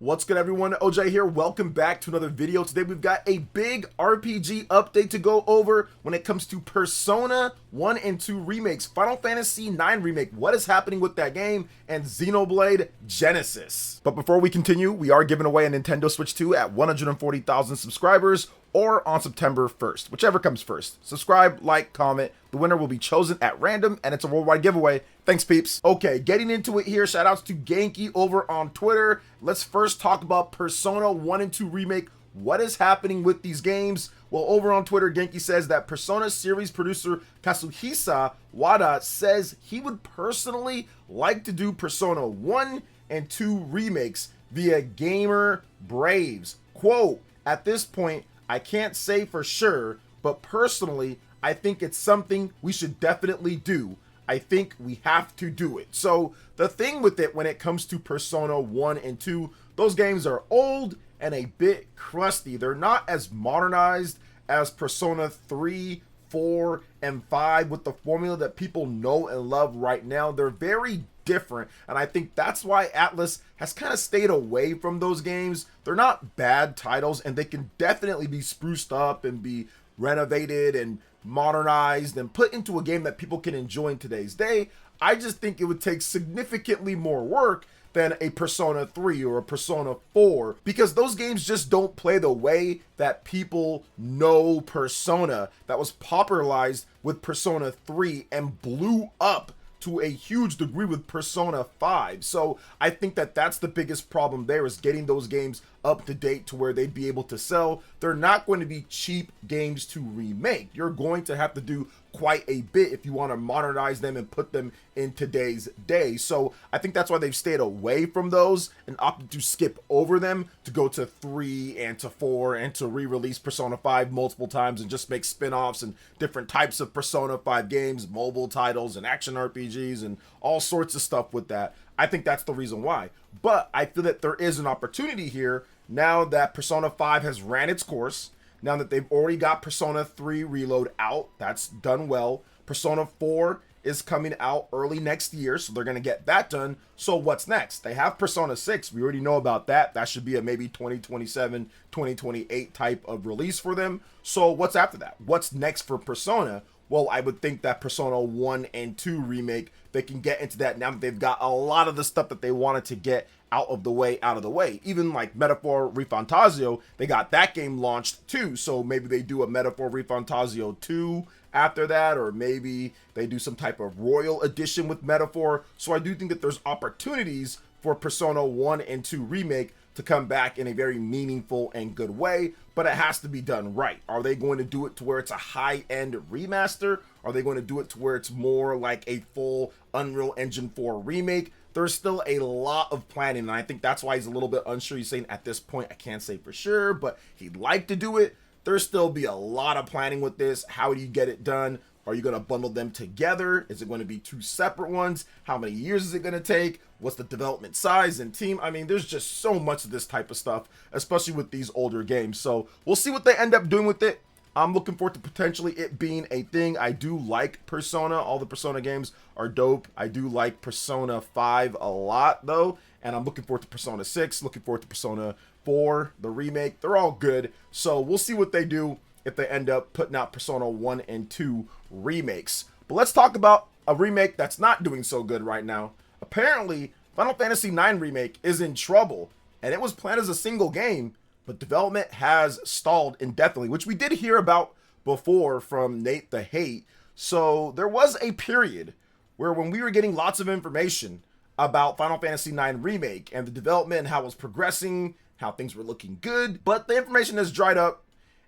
What's good, everyone? OJ here. Welcome back to another video. Today we've got a big RPG update to go over when it comes to Persona 1 and 2 remakes, Final Fantasy 9 remake, what is happening with that game, and Xenoblade Genesis. But before we continue, we are giving away a Nintendo Switch 2 at 140,000 subscribers or on September 1st, whichever comes first. Subscribe, like, comment. The winner will be chosen at random, and it's a worldwide giveaway. Thanks, peeps. Okay, getting into it here, shout outs to Genki over on Twitter. Let's first talk about Persona 1 and 2 remake. What is happening with these games? Well, over on Twitter, Genki says that Persona series producer Kazuhisa Wada says he would personally like to do Persona 1 and 2 remakes via Gamer Braves. Quote, at this point, I can't say for sure, but personally, I think it's something we should definitely do. I think we have to do it. So the thing with it when it comes to Persona 1 and 2, those games are old and a bit crusty. They're not as modernized as Persona 3, 4, and 5 with the formula that people know and love right now. They're very different, and I think that's why Atlas has kind of stayed away from those games. They're not bad titles, and they can definitely be spruced up and be renovated and modernized and put into a game that people can enjoy in today's day. I just think it would take significantly more work than a Persona 3 or a Persona 4, because those games just don't play the way that people know Persona, that was popularized with Persona 3 and blew up to a huge degree with Persona 5. So I think that that's the biggest problem there, is getting those games up to date to where they'd be able to sell. They're not going to be cheap games to remake. You're going to have to do quite a bit if you want to modernize them and put them in today's day. So I think that's why they've stayed away from those and opted to skip over them, to go to 3 and to 4 and to re-release Persona 5 multiple times and just make spin-offs and different types of Persona 5 games, mobile titles and action RPGs and all sorts of stuff with that. I think that's the reason why. But I feel that there is an opportunity here now that Persona 5 has ran its course. Now that they've already got Persona 3 Reload out, that's done well. Persona 4 is coming out early next year, so they're going to get that done. So what's next? They have Persona 6. We already know about that. That should be a maybe 2027, 2028 type of release for them. So what's after that? What's next for Persona? Well, I would think that Persona 1 and 2 remake, they can get into that now that they've got a lot of the stuff that they wanted to get out of the way. Even like Metaphor Refantasio, they got that game launched too. So maybe they do a Metaphor Refantasio 2 after that, or maybe they do some type of Royal Edition with Metaphor. So I do think that there's opportunities for Persona 1 and 2 remake to come back in a very meaningful and good way, but it has to be done right. Are they going to do it to where it's a high-end remaster? Are they going to do it to where it's more like a full Unreal Engine 4 remake? There's still a lot of planning, and I think that's why he's a little bit unsure. He's saying at this point, I can't say for sure, but he'd like to do it. There's still be a lot of planning with this. How do you get it done? Are you going to bundle them together? Is it going to be two separate ones? How many years is it going to take? What's the development size and team? I mean, there's just so much of this type of stuff, especially with these older games. So we'll see what they end up doing with it. I'm looking forward to potentially it being a thing. I do like Persona. All the Persona games are dope. I do like Persona 5 a lot, though. And I'm looking forward to Persona 6, looking forward to Persona 4, the remake. They're all good. So we'll see what they do if they end up putting out Persona 1 and 2 remakes. But let's talk about a remake that's not doing so good right now. Apparently, Final Fantasy 9 remake is in trouble, and it was planned as a single game, but development has stalled indefinitely, which we did hear about before from Nate the Hate. So there was a period where when we were getting lots of information about Final Fantasy 9 remake and the development and how it was progressing, how things were looking good, but the information has dried up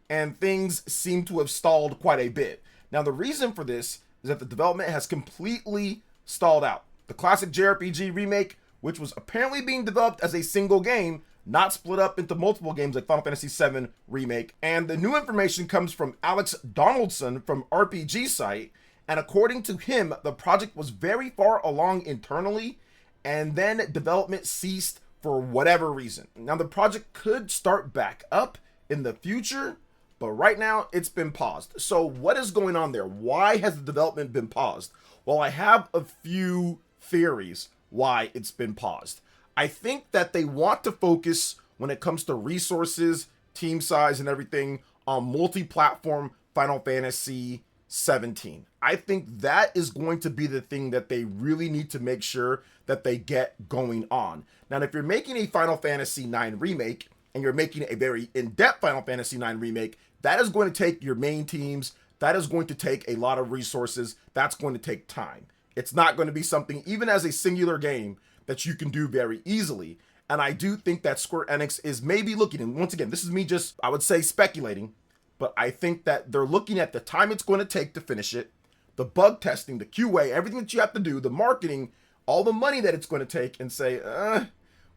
and things seem to have stalled quite a bit. Now, the reason for this is that the development has completely stalled out. The classic JRPG remake, which was apparently being developed as a single game, not split up into multiple games like Final Fantasy VII Remake. And the new information comes from Alex Donaldson from RPG Site, and according to him, the project was very far along internally, and then development ceased for whatever reason. Now, the project could start back up in the future, but right now it's been paused. So what is going on there? Why has the development been paused? Well, I have a few theories why it's been paused. I think that they want to focus when it comes to resources, team size, and everything on multi-platform Final Fantasy 17. I think that is going to be the thing that they really need to make sure that they get going on. Now, if you're making a Final Fantasy 9 remake and you're making a very in-depth Final Fantasy 9 remake, that is going to take your main teams. That is going to take a lot of resources. That's going to take time. It's not going to be something, even as a singular game, that you can do very easily. And I do think that Square Enix is maybe looking, and once again, this is me just, I would say, speculating, but I think that they're looking at the time it's going to take to finish it, the bug testing, the QA, everything that you have to do, the marketing, all the money that it's going to take, and say,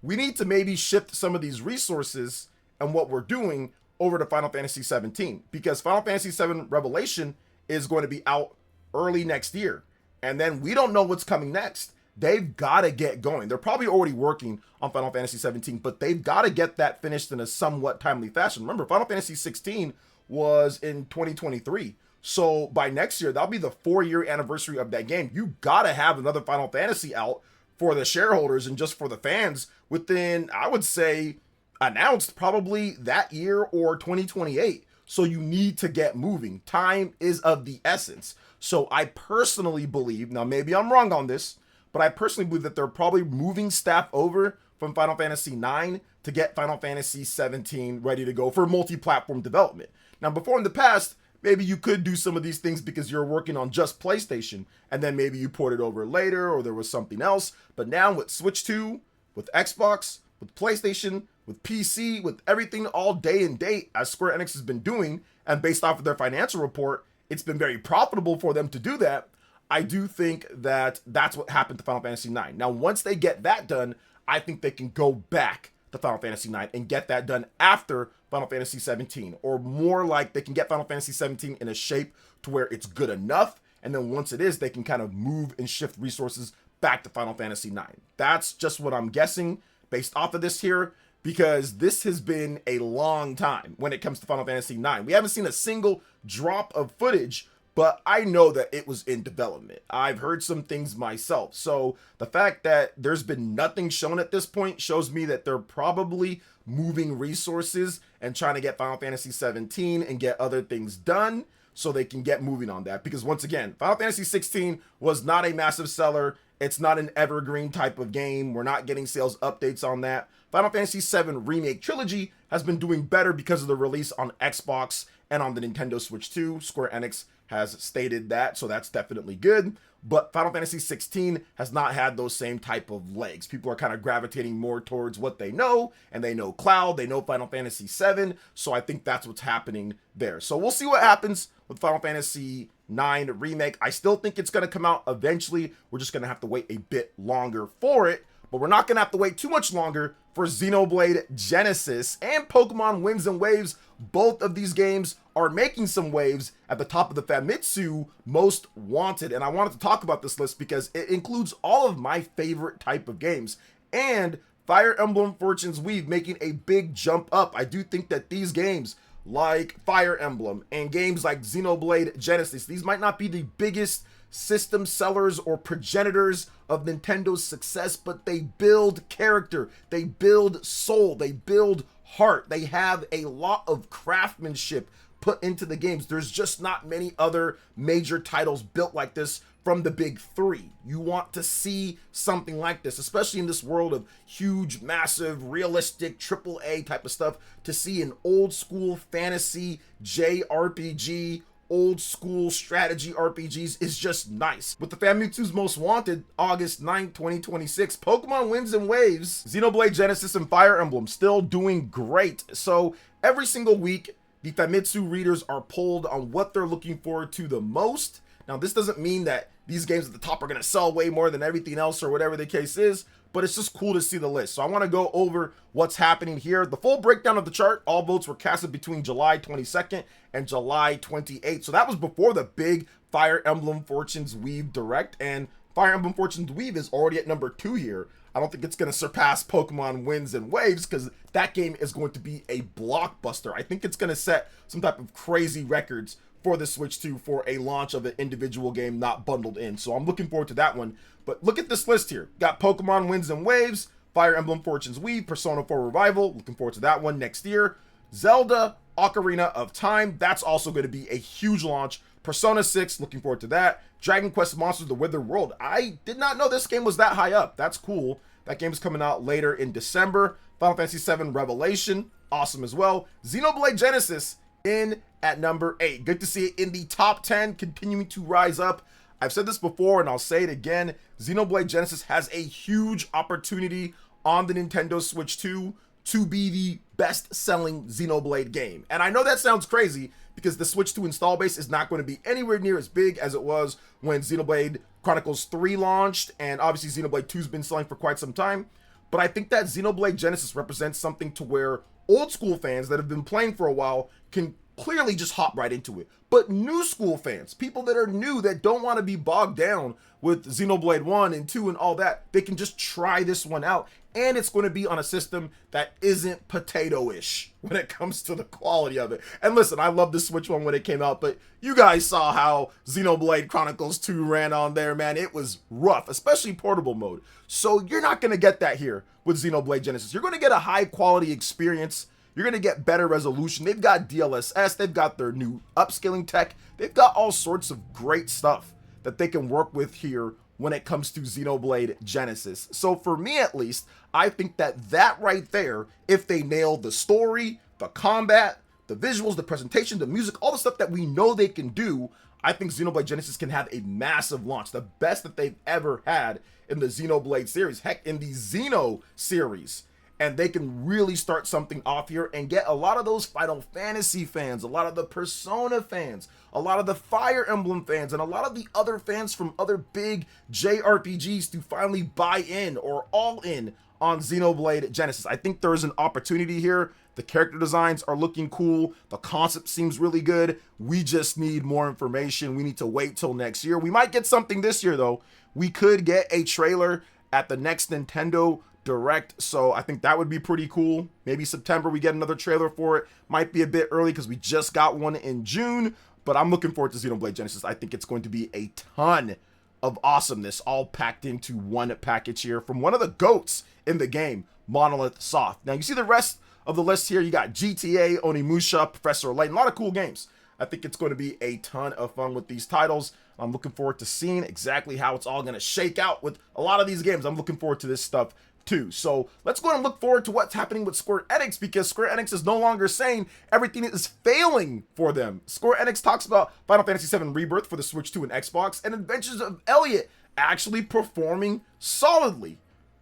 we need to maybe shift some of these resources and what we're doing over to Final Fantasy 17, because Final Fantasy 7 Revelation is going to be out early next year. And then we don't know what's coming next. They've got to get going. They're probably already working on Final Fantasy 17, but they've got to get that finished in a somewhat timely fashion. Remember, Final Fantasy 16 was in 2023. So by next year, that'll be the 4-year anniversary of that game. You got to have another Final Fantasy out for the shareholders and just for the fans within, I would say, announced probably that year or 2028. So you need to get moving. Time is of the essence. So I personally believe, now maybe I'm wrong on this, but I personally believe that they're probably moving staff over from Final Fantasy 9 to get Final Fantasy 17 ready to go for multi-platform development. Now, before in the past, maybe you could do some of these things because you're working on just PlayStation, and then maybe you port it over later or there was something else. But now with Switch 2, with Xbox, with PlayStation, with PC, with everything all day and date, as Square Enix has been doing, and based off of their financial report, it's been very profitable for them to do that. I do think that that's what happened to Final Fantasy 9. Now, once they get that done, I think they can go back to Final Fantasy 9 and get that done after Final Fantasy 17, or more like they can get Final Fantasy 17 in a shape to where it's good enough, and then once it is, they can kind of move and shift resources back to Final Fantasy 9. That's just what I'm guessing based off of this here, because this has been a long time when it comes to Final Fantasy 9. We haven't seen a single drop of footage, but I know that it was in development. I've heard some things myself. So the fact that there's been nothing shown at this point shows me that they're probably moving resources and trying to get Final Fantasy 17 and get other things done so they can get moving on that. Because once again, Final Fantasy 16 was not a massive seller. It's not an evergreen type of game. We're not getting sales updates on that. Final Fantasy 7 Remake Trilogy has been doing better because of the release on Xbox and on the Nintendo Switch 2. Square Enix has stated that, so that's definitely good. But Final Fantasy 16 has not had those same type of legs. People are kind of gravitating more towards what they know, and they know Cloud, they know Final Fantasy 7, so I think that's what's happening there. So we'll see what happens with Final Fantasy 9 Remake. I still think it's going to come out eventually. We're just going to have to wait a bit longer for it, but we're not going to have to wait too much longer for Xenoblade Genesis and Pokemon Winds and Waves. Both of these games are making some waves at the top of the Famitsu Most Wanted. And I wanted to talk about this list because it includes all of my favorite type of games. And Fire Emblem Fortune's Weave making a big jump up. I do think that these games like Fire Emblem and games like Xenoblade Genesis, these might not be the biggest system sellers or progenitors of Nintendo's success, but they build character, they build soul, they build heart, they have a lot of craftsmanship put into the games. There's just not many other major titles built like this from the big three. You want to see something like this, especially in this world of huge, massive, realistic AAA type of stuff. To see an old school fantasy JRPG, old school strategy RPGs is just nice. With the Famitsu's Most Wanted, August 9th, 2026, Pokemon Winds and Waves, Xenoblade Genesis, and Fire Emblem still doing great. So every single week, the Famitsu readers are polled on what they're looking forward to the most. Now, this doesn't mean that these games at the top are going to sell way more than everything else or whatever the case is, but it's just cool to see the list. So I want to go over what's happening here. The full breakdown of the chart, all votes were casted between July 22nd and July 28th. So that was before the big Fire Emblem Fortune's Weave Direct, and Fire Emblem Fortune's Weave is already at number 2 here. I don't think it's going to surpass Pokemon Winds and Waves because that game is going to be a blockbuster. I think it's going to set some type of crazy records for the Switch 2 for a launch of an individual game not bundled in. So I'm looking forward to that one. But look at this list here. Got Pokemon Winds and Waves, Fire Emblem Fortune's Weave, Persona 4 Revival, looking forward to that one next year. Zelda, Ocarina of Time, that's also going to be a huge launch. Persona 6, looking forward to that. Dragon Quest Monsters: The Wither World. I did not know this game was that high up. That's cool. That game is coming out later in December. Final Fantasy VII Revelation, awesome as well. Xenoblade Genesis in at number 8. Good to see it in the top 10, continuing to rise up. I've said this before and I'll say it again. Xenoblade Genesis has a huge opportunity on the Nintendo Switch 2 to be the best-selling Xenoblade game. And I know that sounds crazy because the Switch 2 install base is not going to be anywhere near as big as it was when Xenoblade Chronicles 3 launched, and obviously Xenoblade 2's been selling for quite some time. But I think that Xenoblade Genesis represents something to where old school fans that have been playing for a while can clearly just hop right into it. But new school fans, people that are new, that don't want to be bogged down with Xenoblade 1 and 2 and all that, they can just try this one out. And it's going to be on a system that isn't potato-ish when it comes to the quality of it. And listen, I love the Switch one when it came out, but you guys saw how Xenoblade Chronicles 2 ran on there, man. It was rough, especially portable mode. So you're not going to get that here with Xenoblade Genesis. You're going to get a high-quality experience. You're going to get better resolution. They've got DLSS. They've got their new upscaling tech. They've got all sorts of great stuff that they can work with here when it comes to Xenoblade Genesis. So for me, at least, I think that right there, if they nail the story, the combat, the visuals, the presentation, the music, all the stuff that we know they can do, I think Xenoblade Genesis can have a massive launch, the best that they've ever had in the Xenoblade series, heck, in the Xeno series. And they can really start something off here and get a lot of those Final Fantasy fans, a lot of the Persona fans, a lot of the Fire Emblem fans, and a lot of the other fans from other big JRPGs to finally buy in or all in on Xenoblade Genesis. I think there's an opportunity here. The character designs are looking cool. The concept seems really good. We just need more information. We need to wait till next year. We might get something this year, though. We could get a trailer at the next Nintendo Direct, so I think that would be pretty cool. Maybe September we get another trailer for it. Might be a bit early because we just got one in June, but I'm looking forward to Xenoblade Genesis. I think it's going to be a ton of awesomeness all packed into one package here from one of the GOATs in the game, Monolith Soft. Now you see the rest of the list here. You got GTA, Onimusha, Professor Layton, a lot of cool games. I think it's going to be a ton of fun with these titles. I'm looking forward to seeing exactly how it's all going to shake out with a lot of these games. I'm looking forward to this stuff too. So let's go and look forward to what's happening with Square Enix, because Square Enix is no longer saying everything is failing for them. Square Enix talks about Final Fantasy VII Rebirth for the Switch 2 and Xbox, and Adventures of Elliot actually performing solidly.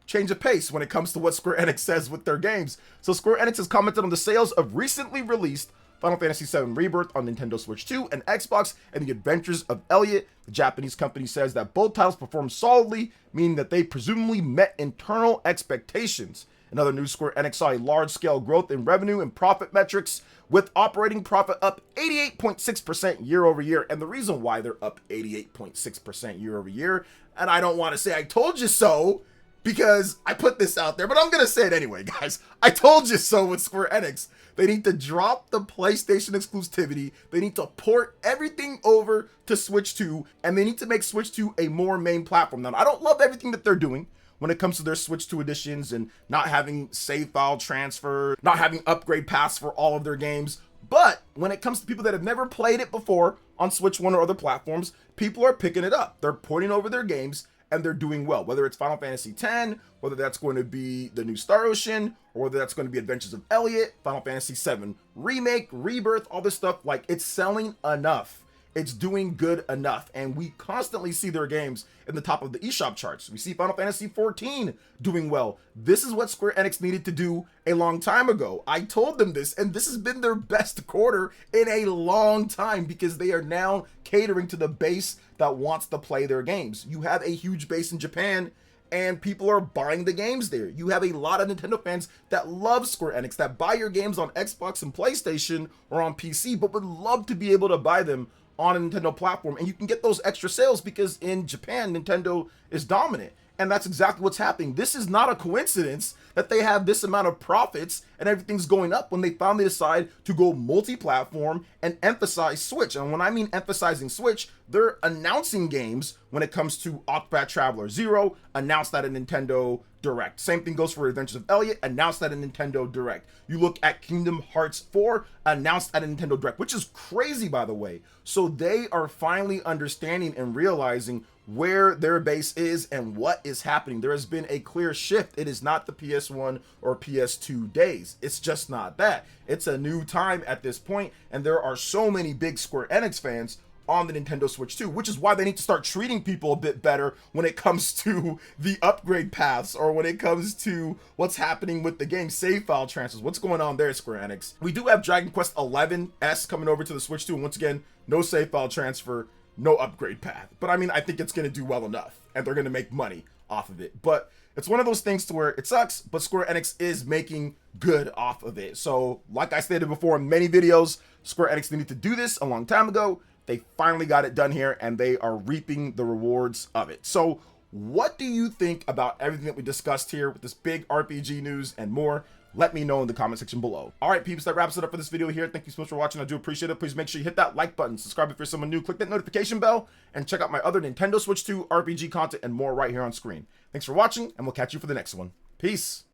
Change of pace when it comes to what Square Enix says with their games. So Square Enix has commented on the sales of recently released Final Fantasy VII Rebirth on Nintendo Switch 2 and Xbox, and The Adventures of Elliot. The Japanese company says that both titles performed solidly, meaning that they presumably met internal expectations. In other news, Square Enix saw a large-scale growth in revenue and profit metrics, with operating profit up 88.6% year over year. And the reason why they're up 88.6% year over year, and I don't want to say I told you so, because I put this out there, but I'm going to say it anyway, guys. I told you so with Square Enix. They need to drop the PlayStation exclusivity. They need to port everything over to Switch 2, and they need to make Switch 2 a more main platform. Now, I don't love everything that they're doing when it comes to their Switch 2 editions and not having save file transfer, not having upgrade paths for all of their games. But when it comes to people that have never played it before on Switch 1 or other platforms, people are picking it up. They're porting over their games, and they're doing well, whether it's Final Fantasy X, whether that's going to be the new Star Ocean, or whether that's going to be Adventures of Elliot, Final Fantasy VII Remake, Rebirth, all this stuff. Like, it's selling enough. It's doing good enough, and we constantly see their games in the top of the eShop charts. We see Final Fantasy XIV doing well. This is what Square Enix needed to do a long time ago. I told them this, and this has been their best quarter in a long time, because they are now catering to the base that wants to play their games. You have a huge base in Japan, and people are buying the games there. You have a lot of Nintendo fans that love Square Enix, that buy your games on Xbox and PlayStation or on PC, but would love to be able to buy them on a Nintendo platform. And you can get those extra sales because in Japan, Nintendo is dominant. And that's exactly what's happening. This is not a coincidence that they have this amount of profits and everything's going up when they finally decide to go multi-platform and emphasize Switch. And when I mean emphasizing Switch, they're announcing games when it comes to Octopath Traveler 0, announced that at Nintendo Direct. Same thing goes for Adventures of Elliot, announced that at Nintendo Direct. You look at Kingdom Hearts 4, announced at a Nintendo Direct, which is crazy, by the way. So they are finally understanding and realizing where their base is and what is happening. There has been a clear shift. It is not the PS1 or PS2 days. It's just not that. It's a new time at this point, and there are so many big Square Enix fans on the Nintendo Switch 2, which is why they need to start treating people a bit better when it comes to the upgrade paths, or when it comes to what's happening with the game, save file transfers. What's going on there, Square Enix? We do have Dragon Quest 11S coming over to the Switch 2, and once again, no save file transfer, no upgrade path. But I mean, I think it's going to do well enough, and they're going to make money off of it. But it's one of those things to where it sucks, but Square Enix is making good off of it. So like I stated before in many videos, Square Enix needed to do this a long time ago. They finally got it done here, and they are reaping the rewards of it. So what do you think about everything that we discussed here with this big RPG news and more? Let me know in the comment section below. All right, peeps, that wraps it up for this video here. Thank you so much for watching. I do appreciate it. Please make sure you hit that like button, subscribe if you're someone new, click that notification bell, and check out my other Nintendo Switch 2 RPG content and more right here on screen. Thanks for watching, and we'll catch you for the next one. Peace.